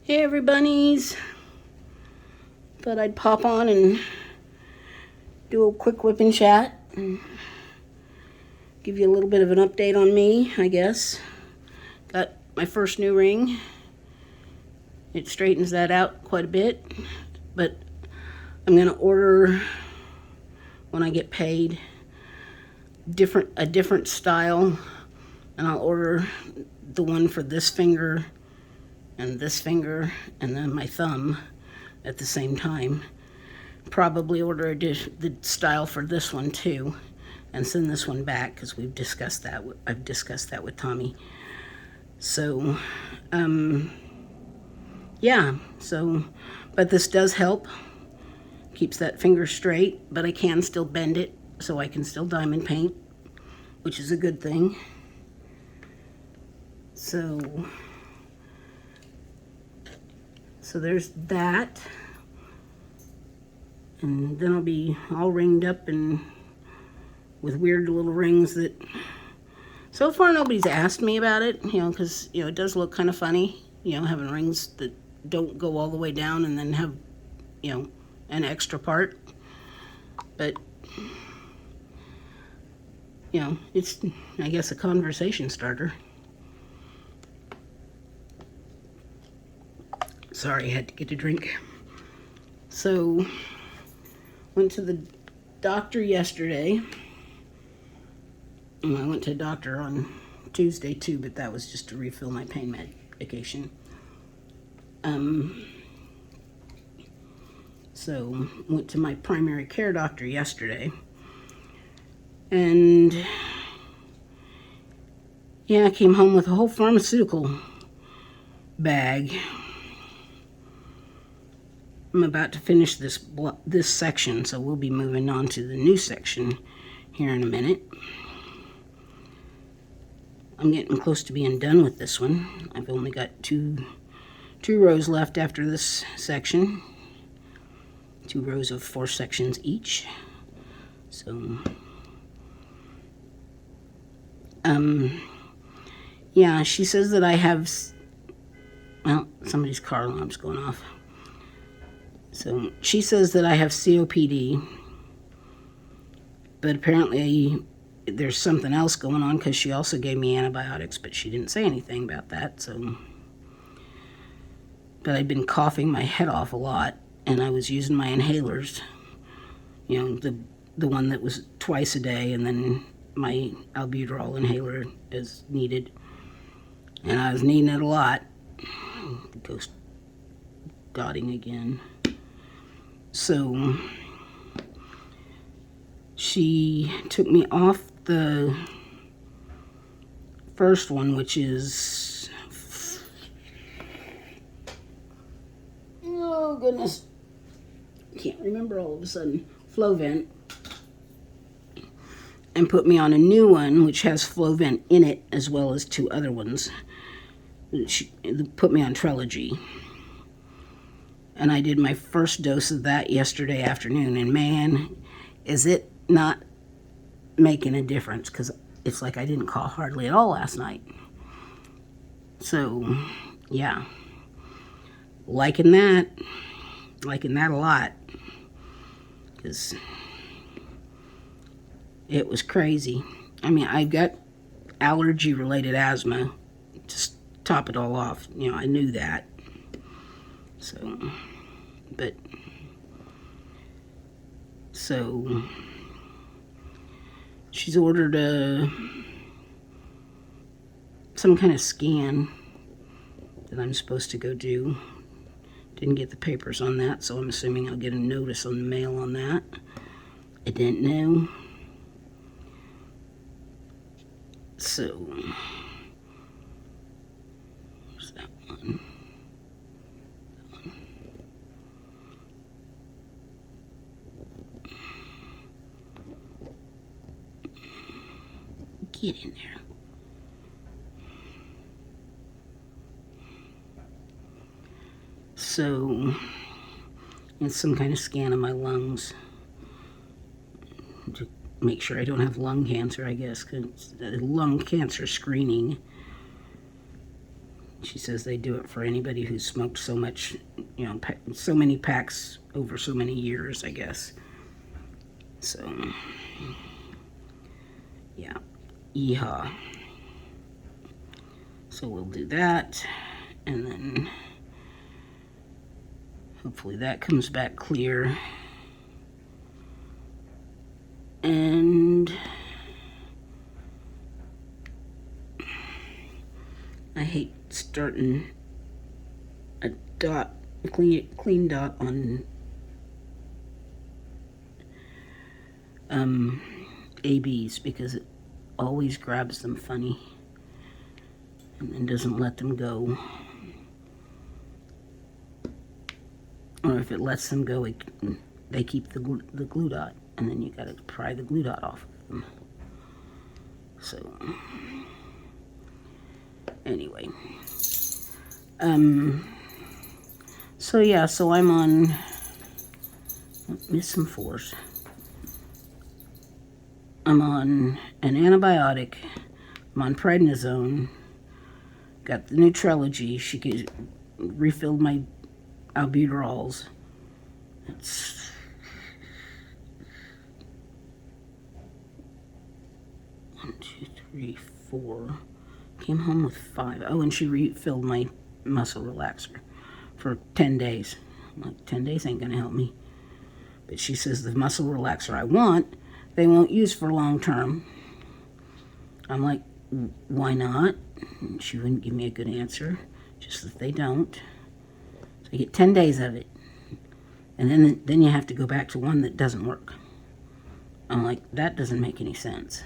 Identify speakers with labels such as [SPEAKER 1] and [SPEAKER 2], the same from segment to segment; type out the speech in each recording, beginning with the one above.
[SPEAKER 1] Hey everybodies, thought I'd pop on and do a quick whip and chat and give you a little bit of an update on me, I guess. Got my first new ring. It straightens that out quite a bit, but I'm gonna order, when I get paid, a different style, and I'll order the one for this finger and then my thumb at the same time. Probably order the style for this one too and send this one back because I've discussed that with Tommy. So yeah, but this does help, keeps that finger straight, but I can still bend it so I can still diamond paint, which is a good thing. So there's that. And then I'll be all ringed up and with weird little rings that so far nobody's asked me about it, because, it does look kind of funny, having rings that don't go all the way down and then have, an extra part. But, it's, I guess, a conversation starter. Sorry, I had to get a drink. So, went to the doctor yesterday. And I went to a doctor on Tuesday too, but that was just to refill my pain medication. So went to my primary care doctor yesterday. And yeah, I came home with a whole pharmaceutical bag. I'm about to finish this section, so we'll be moving on to the new section here in a minute. I'm getting close to being done with this one. I've only got two rows left after this section. 2 rows of 4 sections each. So, yeah, she says that I have, well, somebody's car alarm's going off. So she says that I have COPD, but apparently there's something else going on because she also gave me antibiotics, but she didn't say anything about that. So, but I've been coughing my head off a lot, and I was using my inhalers, the one that was twice a day, and then my albuterol inhaler as needed, and I was needing it a lot. The ghost dotting again. So she took me off the first one, which is, oh goodness, can't remember all of a sudden, Flovent, and put me on a new one which has Flovent in it as well as 2 other ones. She put me on Trelegy. And I did my first dose of that yesterday afternoon, and man, is it not making a difference, because it's like I didn't cough hardly at all last night. So, yeah. Liking that a lot, because it was crazy. I mean, I've got allergy-related asthma. Just top it all off. I knew that. So, she's ordered some kind of scan that I'm supposed to go do. Didn't get the papers on that, so I'm assuming I'll get a notice on the mail on that. I didn't know. So, where's that one? Get in there. So, it's some kind of scan of my lungs to make sure I don't have lung cancer, I guess, because lung cancer screening She says they do it for anybody who's smoked so much, you know, so many packs over so many years, I guess. So, yeah, yeehaw. So we'll do that, and then hopefully that comes back clear. And I hate starting a dot, clean dot on ABs, because it always grabs them funny and then doesn't let them go. Or if it lets them go, they keep the glue dot, and then you gotta pry the glue dot off of them. So anyway, so yeah, so I'm on, miss some fours. I'm on an antibiotic. I'm on prednisone. Got the Neutrology. She refilled my albuterols. It's 1, 2, 3, 4. Came home with 5. Oh, and she refilled my muscle relaxer for 10 days. I'm like, 10 days ain't gonna help me. But she says the muscle relaxer I want, they won't use for long term. I'm like, why not? And she wouldn't give me a good answer, just that they don't. So you get 10 days of it. And then you have to go back to one that doesn't work. I'm like, that doesn't make any sense.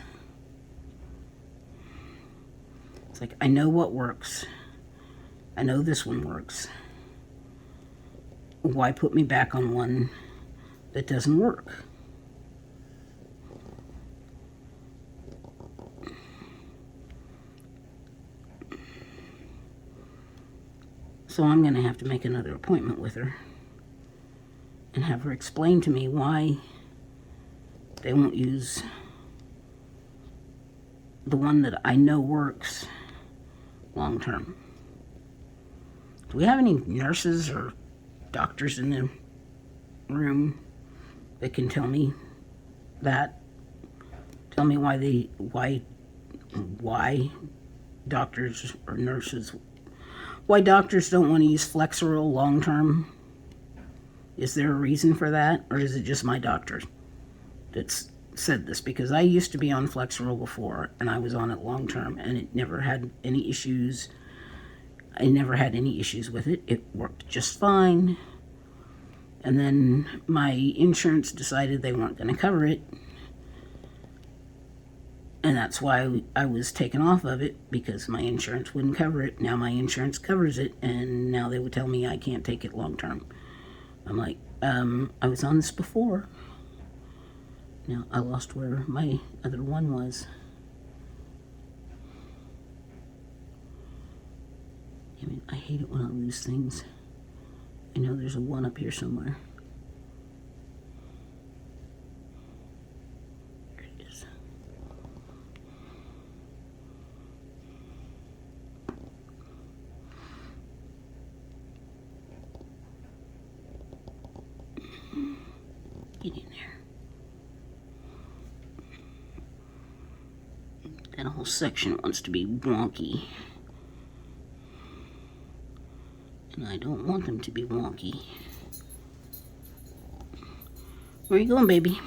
[SPEAKER 1] It's like, I know what works. I know this one works. Why put me back on one that doesn't work? So I'm going to have to make another appointment with her and have her explain to me why they won't use the one that I know works long term. Do we have any nurses or doctors in the room that can tell me that? Tell me why doctors or nurses, why doctors don't want to use Flexeril long term? Is there a reason for that, or is it just my doctor that's said this? Because I used to be on Flexeril before, and I was on it long term, and it never had any issues. I never had any issues with it. It worked just fine. And then my insurance decided they weren't going to cover it. And that's why I was taken off of it, because my insurance wouldn't cover it. Now my insurance covers it, and now they would tell me I can't take it long term. I'm like, I was on this before. Now I lost where my other one was. I mean, I hate it when I lose things. I know there's a 1 up here somewhere. There it is. Get in there. That whole section wants to be wonky. And I don't want them to be wonky. Where you going, baby?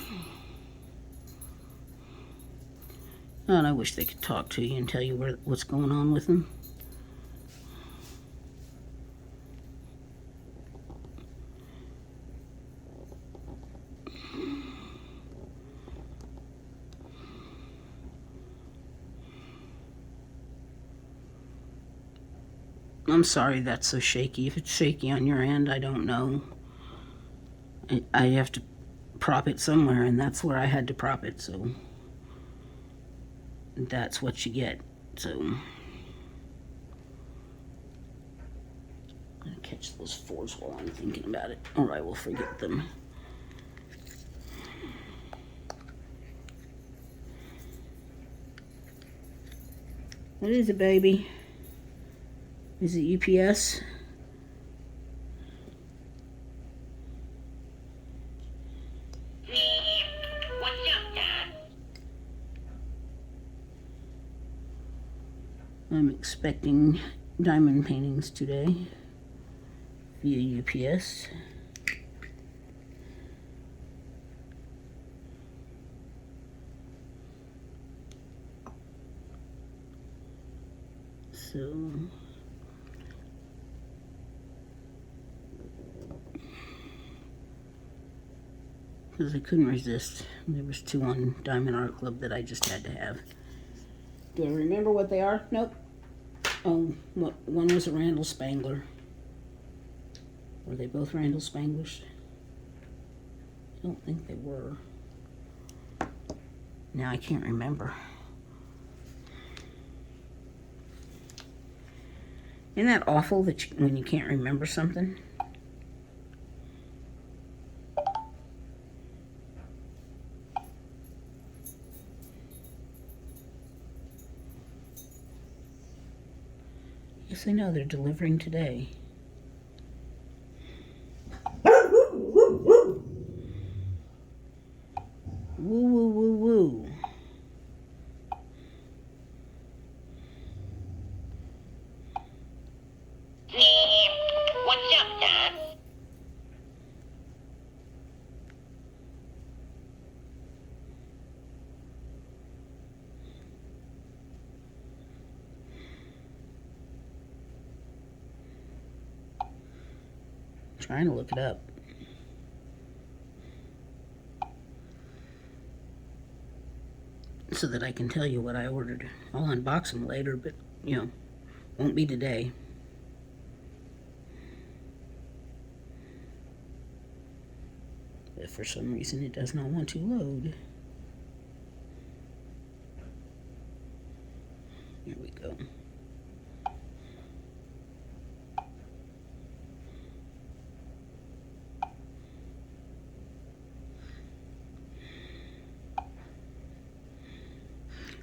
[SPEAKER 1] Oh, and I wish they could talk to you and tell you what's going on with them. I'm sorry that's so shaky. If it's shaky on your end, I don't know. I have to prop it somewhere, and that's where I had to prop it, so that's what you get. So I'm gonna catch those 4s while I'm thinking about it, or I will forget them. What is it, baby? Is it UPS?
[SPEAKER 2] What's up, Dad?
[SPEAKER 1] I'm expecting diamond paintings today via UPS. So because I couldn't resist. There was 2 on Diamond Art Club that I just had to have. Do I remember what they are? Nope. Oh, one was a Randall Spangler. Were they both Randall Spanglers? I don't think they were. Now I can't remember. Isn't that awful that when you can't remember something? Yes, I know, they're delivering today. Woo, woo, woo, woo.
[SPEAKER 2] What's up, Dad?
[SPEAKER 1] Trying to look it up. So that I can tell you what I ordered. I'll unbox them later, but, you know, won't be today. But for some reason it does not want to load. Here we go.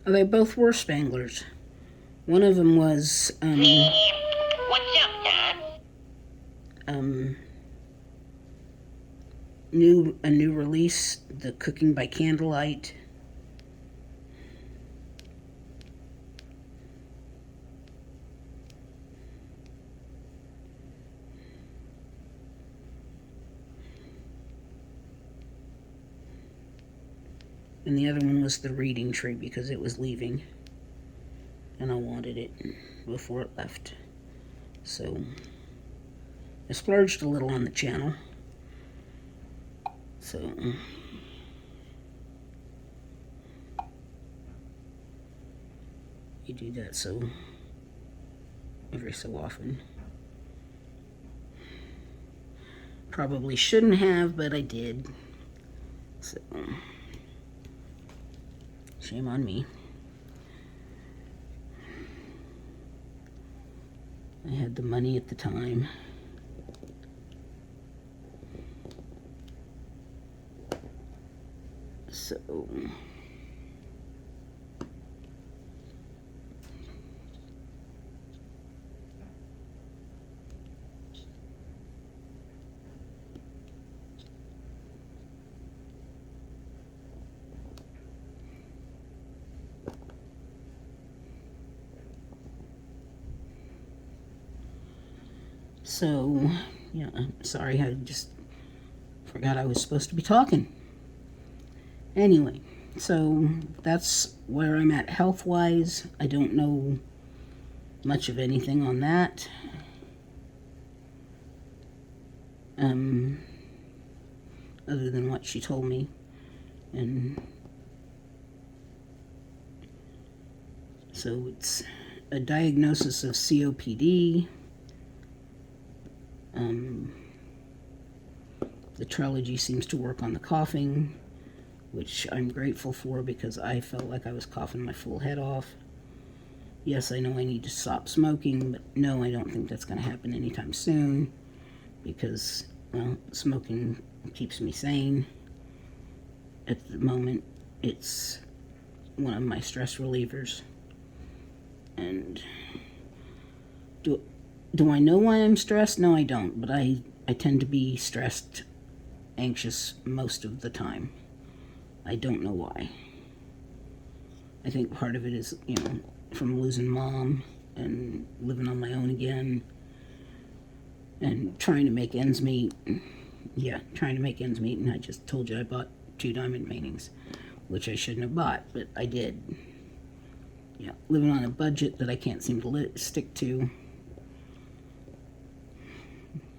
[SPEAKER 1] Oh, they both were Spanglers. One of them was,
[SPEAKER 2] What's up, Dad?
[SPEAKER 1] a new release, the Cooking by Candlelight. And the other one was the Reading Tree because it was leaving. And I wanted it before it left. So I splurged a little on the channel. So you do that so every so often. Probably shouldn't have, but I did. So shame on me. I had the money at the time. So yeah, I'm sorry, I just forgot I was supposed to be talking. Anyway, so that's where I'm at health-wise. I don't know much of anything on that. Other than what she told me. And so it's a diagnosis of COPD. The Trelegy seems to work on the coughing, which I'm grateful for because I felt like I was coughing my full head off. Yes, I know I need to stop smoking, but no, I don't think that's going to happen anytime soon because, well, smoking keeps me sane. At the moment, it's one of my stress relievers. And Do I know why I'm stressed? No, I don't. But I tend to be stressed, anxious most of the time. I don't know why. I think part of it is, from losing mom and living on my own again and trying to make ends meet. Yeah, trying to make ends meet. And I just told you I bought 2 diamond paintings, which I shouldn't have bought, but I did. Yeah, living on a budget that I can't seem to stick to.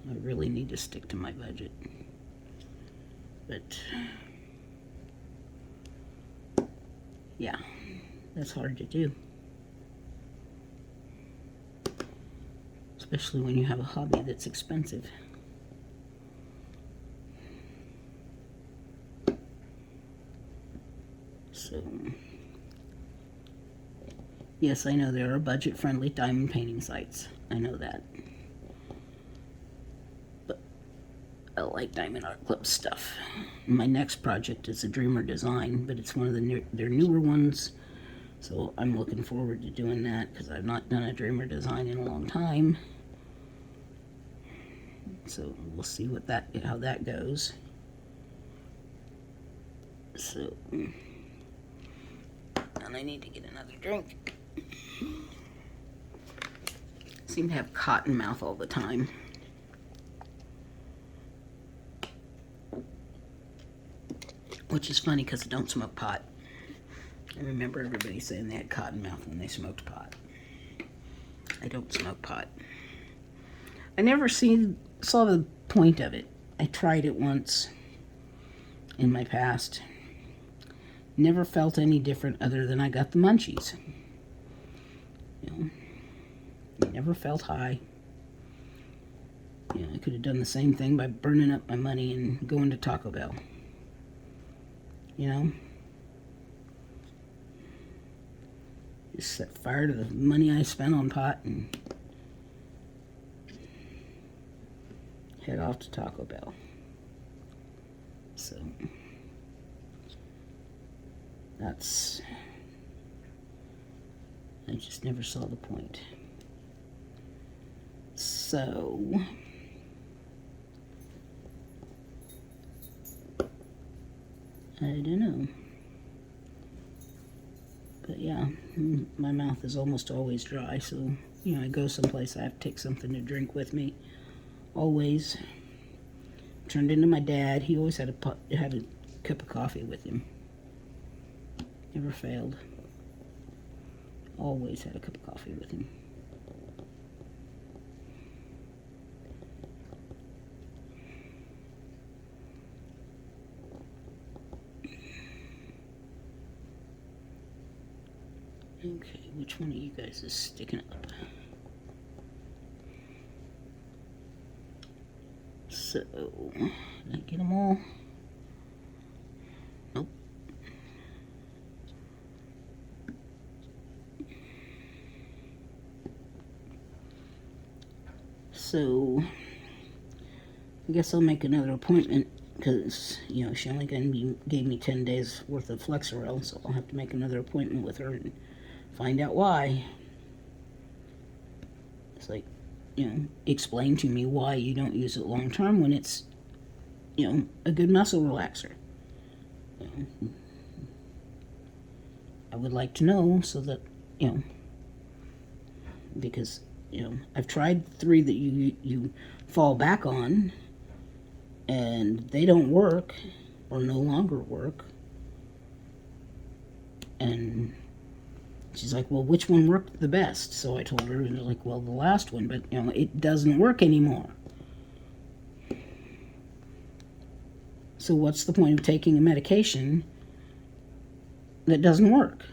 [SPEAKER 1] I really need to stick to my budget. But, yeah, that's hard to do. Especially when you have a hobby that's expensive. So, yes, I know there are budget-friendly diamond painting sites. I know that. But I like Diamond Art Club stuff. My next project is a Dreamer Design, but it's one of their newer ones. So I'm looking forward to doing that because I've not done a Dreamer Design in a long time. So we'll see how that goes. So, and I need to get another drink. Seem to have cotton mouth all the time. Which is funny because I don't smoke pot. I remember everybody saying they had cotton mouth when they smoked pot. I don't smoke pot. I never saw the point of it. I tried it once in my past. Never felt any different other than I got the munchies. I never felt high. I could have done the same thing by burning up my money and going to Taco Bell. Just set fire to the money I spent on pot and head off to Taco Bell. So I just never saw the point. So I don't know. But yeah, my mouth is almost always dry, so I go someplace, I have to take something to drink with me. Always. Turned into my dad. He always had a cup of coffee with him. Never failed. Always had a cup of coffee with him. Okay, which one of you guys is sticking up? So, did I get them all? Nope. So, I guess I'll make another appointment because, she only gave me 10 days worth of Flexeril, so I'll have to make another appointment with her and find out why. It's like, explain to me why you don't use it long term when it's, a good muscle relaxer. I would like to know so that, because, I've tried 3 that you fall back on and they don't work or no longer work. And she's like, well, which one worked the best? So I told her, like, well, the last one, but, it doesn't work anymore. So what's the point of taking a medication that doesn't work?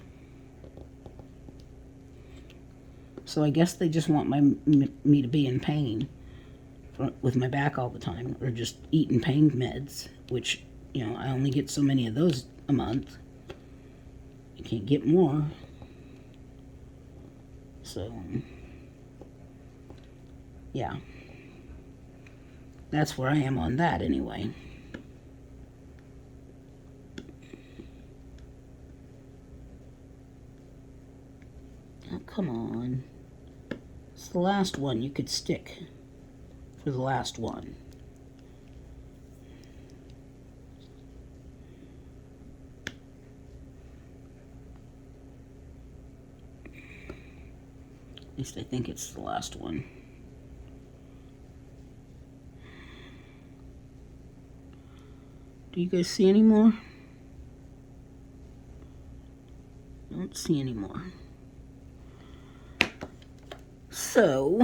[SPEAKER 1] So I guess they just want me to be in pain with my back all the time, or just eating pain meds, which, I only get so many of those a month. I can't get more. So, yeah. That's where I am on that anyway. Oh, come on. the last one, you could stick for the last one. At least I think it's the last one. Do you guys see any more? I don't see any more. So,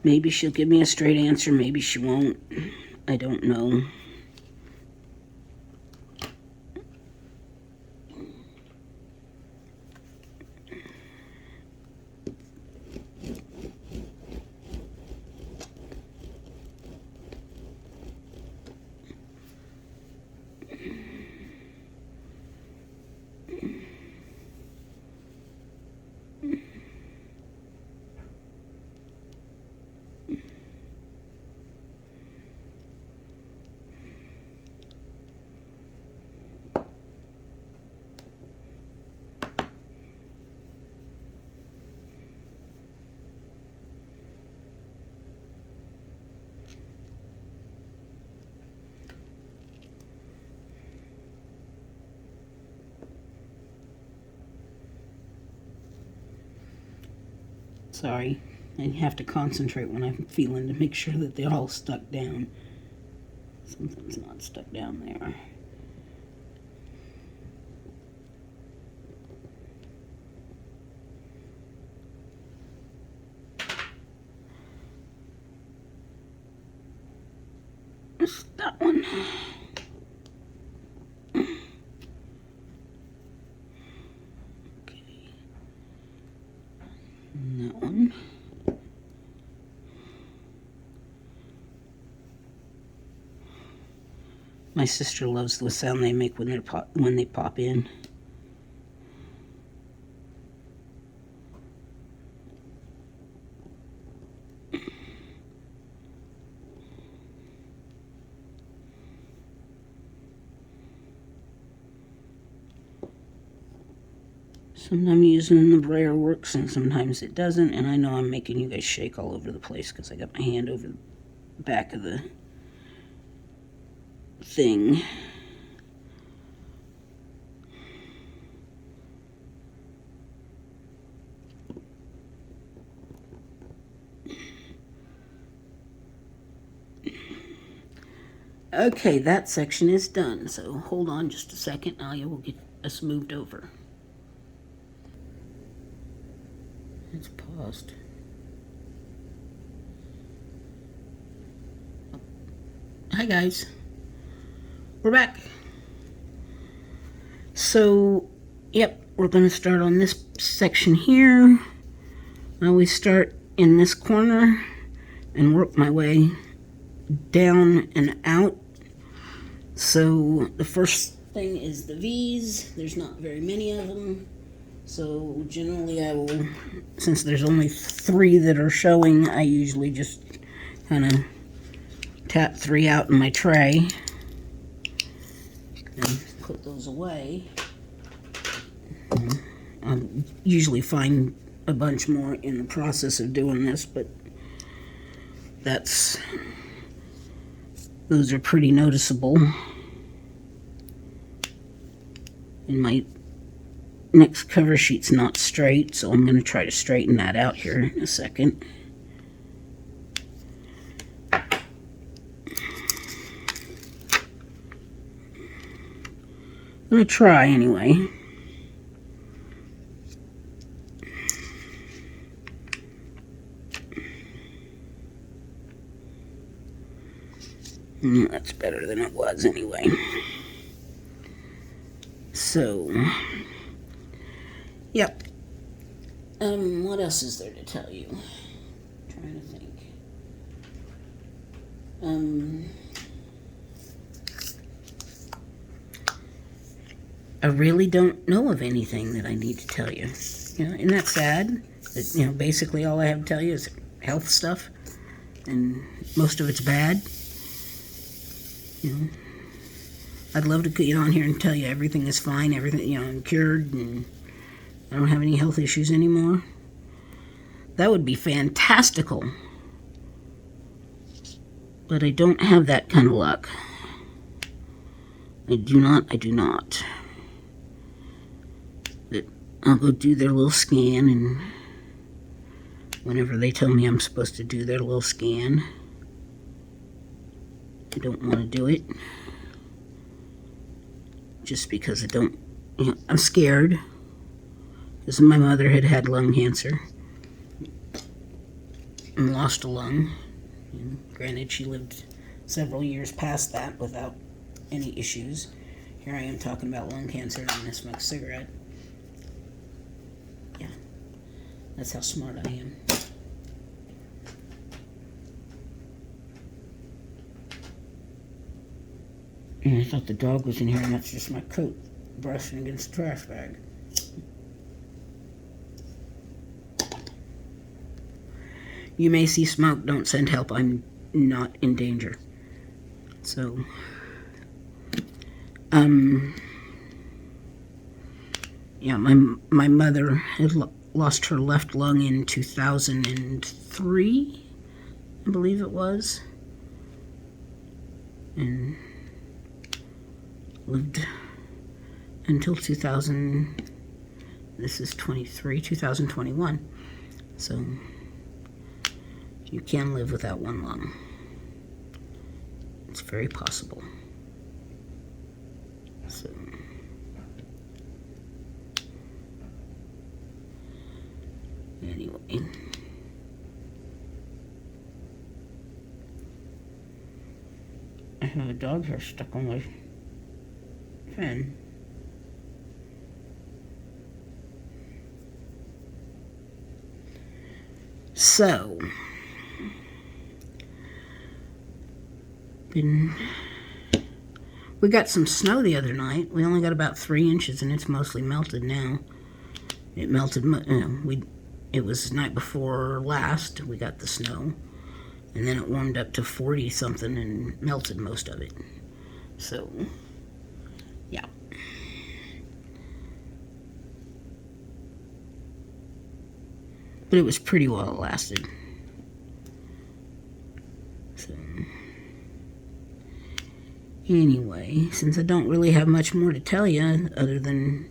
[SPEAKER 1] maybe she'll give me a straight answer, maybe she won't. I don't know. Sorry, I have to concentrate when I'm feeling to make sure that they're all stuck down. Something's not stuck down there. It's that one. That one. My sister loves the sound they make when they pop in. Sometimes using the brayer works and sometimes it doesn't, and I know I'm making you guys shake all over the place because I got my hand over the back of the thing. Okay, that section is done, so hold on just a second. I will get us moved over. It's paused. Hi guys, we're back. So, yep, we're going to start on this section here. I always start in this corner and work my way down and out. So the first thing is the V's. There's not very many of them. So generally I will, since there's only 3 that are showing, I usually just kind of tap 3 out in my tray and put those away. I'll usually find a bunch more in the process of doing this, but those are pretty noticeable. And my next cover sheet's not straight, so I'm going to try to straighten that out here in a second. I'm going to try anyway. That's better than it was anyway. So, yep. What else is there to tell you? I'm trying to think. I really don't know of anything that I need to tell you. You know, isn't that sad? That, you know, basically all I have to tell you is health stuff, and most of it's bad. You know, I'd love to get on here and tell you everything is fine, everything, you know, I'm cured, and I don't have any health issues anymore. That would be fantastical. But I don't have that kind of luck. I do not. But I'll go do their little scan, and whenever they tell me I'm supposed to do their little scan, I don't want to do it. Just because I'm scared. Because my mother had lung cancer and lost a lung. And granted, she lived several years past that without any issues. Here I am talking about lung cancer and I smoke a cigarette. Yeah, that's how smart I am. And I thought the dog was in here, and that's just my coat brushing against the trash bag. You may see smoke. Don't send help. I'm not in danger. So, yeah, my mother had lost her left lung in 2003, I believe it was, and lived until 2021. So you can live without one lung. It's very possible. So anyway, I have a dog hair stuck on my pen. So, we got some snow the other night. We only got about 3 inches, and it's mostly melted now. It melted. It was the night before last we got the snow, and then it warmed up to 40 something and melted most of it. So, yeah. But it was pretty well it lasted. So, anyway, since I don't really have much more to tell you other than,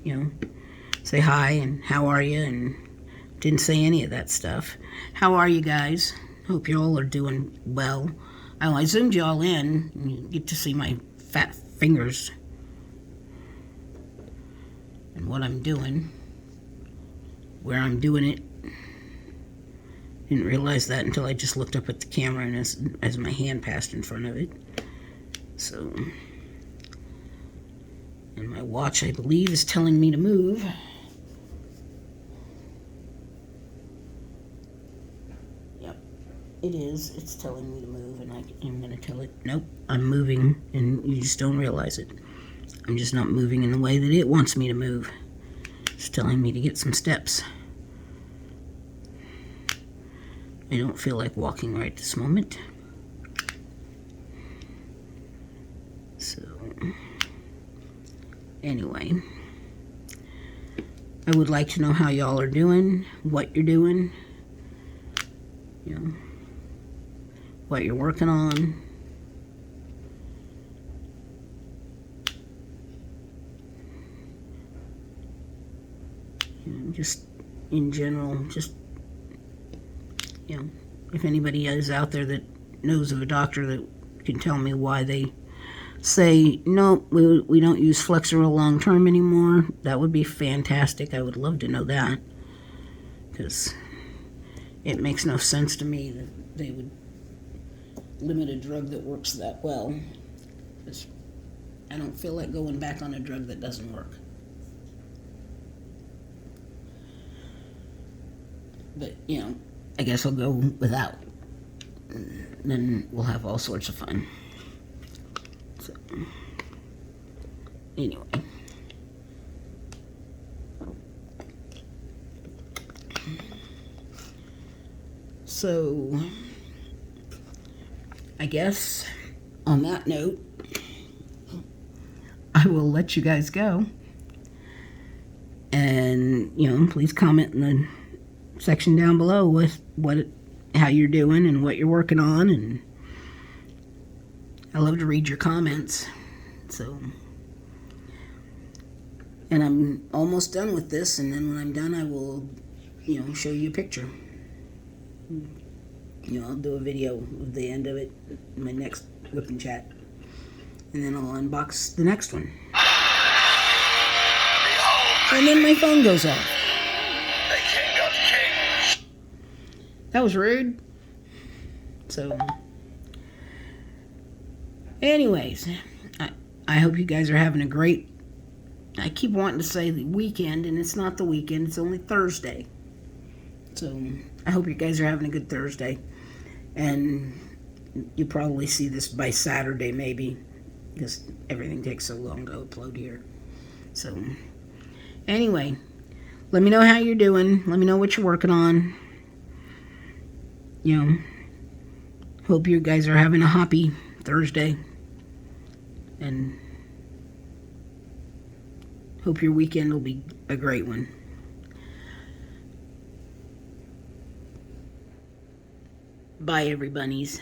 [SPEAKER 1] say hi and how are you, and didn't say any of that stuff. How are you guys? Hope you all are doing well. I zoomed you all in, and you get to see my fat fingers and what I'm doing, where I'm doing it. Didn't realize that until I just looked up at the camera and as my hand passed in front of it. So, and my watch, I believe, is telling me to move. Yep, it is. It's telling me to move, and I'm going to tell it, nope, I'm moving, and you just don't realize it. I'm just not moving in the way that it wants me to move. It's telling me to get some steps. I don't feel like walking right this moment. So, anyway, I would like to know how y'all are doing, what you're doing, what you're working on. Just in general, if anybody is out there that knows of a doctor that can tell me why they say, no, we don't use Flexeril long term anymore, that would be fantastic. I would love to know that, because it makes no sense to me that they would limit a drug that works that well. Because I don't feel like going back on a drug that doesn't work. But, I guess I'll go without. Then we'll have all sorts of fun. So, anyway. So, I guess on that note, I will let you guys go. And, please comment in the section down below with how you're doing and what you're working on. And I love to read your comments. So, and I'm almost done with this, and then when I'm done, I will, show you a picture. I'll do a video of the end of it in my next WIP and Chat. And then I'll unbox the next one. And then my phone goes off. That was rude. So, anyways, I hope you guys are having a great, I keep wanting to say the weekend, and it's not the weekend, it's only Thursday. So, I hope you guys are having a good Thursday. And you'll probably see this by Saturday, maybe, because everything takes so long to upload here. So, anyway, let me know how you're doing. Let me know what you're working on. Hope you guys are having a happy Thursday. And hope your weekend will be a great one. Bye, everybodies.